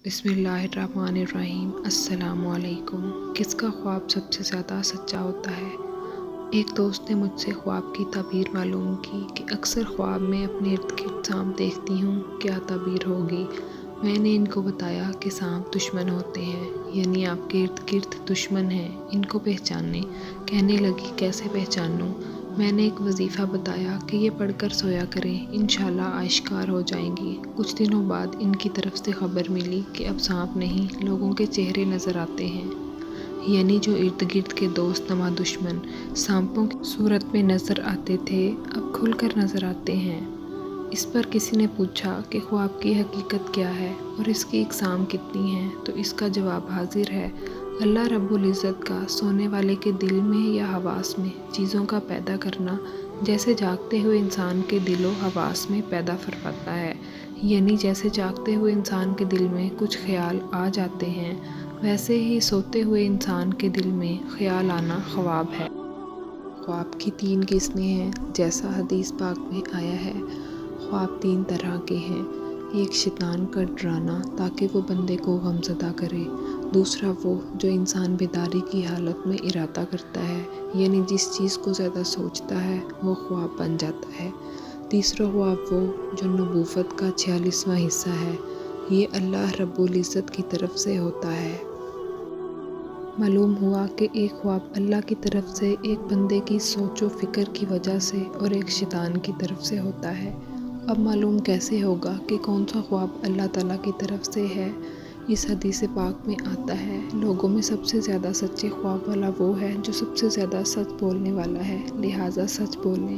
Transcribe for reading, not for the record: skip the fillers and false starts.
बिस्मिल्लाहिर्रहमानिर्रहीम। अस्सलाम वालेकुम। किसका ख्वाब सबसे ज़्यादा सच्चा होता है? एक दोस्त ने मुझसे ख्वाब की ताबीर मालूम की कि अक्सर ख्वाब में अपने इर्द गिर्द सांप देखती हूँ, क्या ताबीर होगी? मैंने इनको बताया कि सांप दुश्मन होते हैं, यानी आपके इर्द गिर्द दुश्मन हैं, इनको पहचानें। कहने लगी, कैसे पहचानूँ? मैंने एक वजीफ़ा बताया कि ये पढ़कर सोया करें, इंशाल्लाह आश्कार हो जाएंगी। कुछ दिनों बाद इनकी तरफ से खबर मिली कि अब सांप नहीं, लोगों के चेहरे नज़र आते हैं, यानी जो इर्द गिर्द के दोस्त नमा दुश्मन सांपों की सूरत में नज़र आते थे, अब खुलकर नज़र आते हैं। इस पर किसी ने पूछा कि ख्वाब की हकीकत क्या है और इसकी इकसाम कितनी है, तो इसका जवाब हाजिर है। अल्लाह रब्बुल इज़्ज़त का सोने वाले के दिल में या हवास में चीज़ों का पैदा करना जैसे जागते हुए इंसान के दिलो हवास में पैदा फरमाता है, यानी जैसे जागते हुए इंसान के दिल में कुछ ख्याल आ जाते हैं, वैसे ही सोते हुए इंसान के दिल में ख्याल आना ख्वाब है। ख्वाब की 3 किस्में हैं, जैसा हदीस पाक में आया है। ख्वाब 3 तरह के हैं। एक शैतान का डराना ताकि वो बंदे को गमज़दा करे। दूसरा वो जो इंसान बेदारी की हालत में इरादा करता है, यानी जिस चीज़ को ज़्यादा सोचता है वो ख्वाब बन जाता है। तीसरा ख्वाब वो जो नबूवत का 46वां हिस्सा है, ये अल्लाह रब्बुल इज़्ज़त की तरफ से होता है। मालूम हुआ कि एक ख्वाब अल्लाह की तरफ से एक बंदे की सोचो फ़िक्र की वजह से और एक शैतान की तरफ से होता है। अब मालूम कैसे होगा कि कौन सा ख्वाब अल्लाह ताला की तरफ से है? इस हदीस पाक में आता है, लोगों में सबसे ज़्यादा सच्चे ख्वाब वाला वो है जो सबसे ज़्यादा सच बोलने वाला है, लिहाजा सच बोलने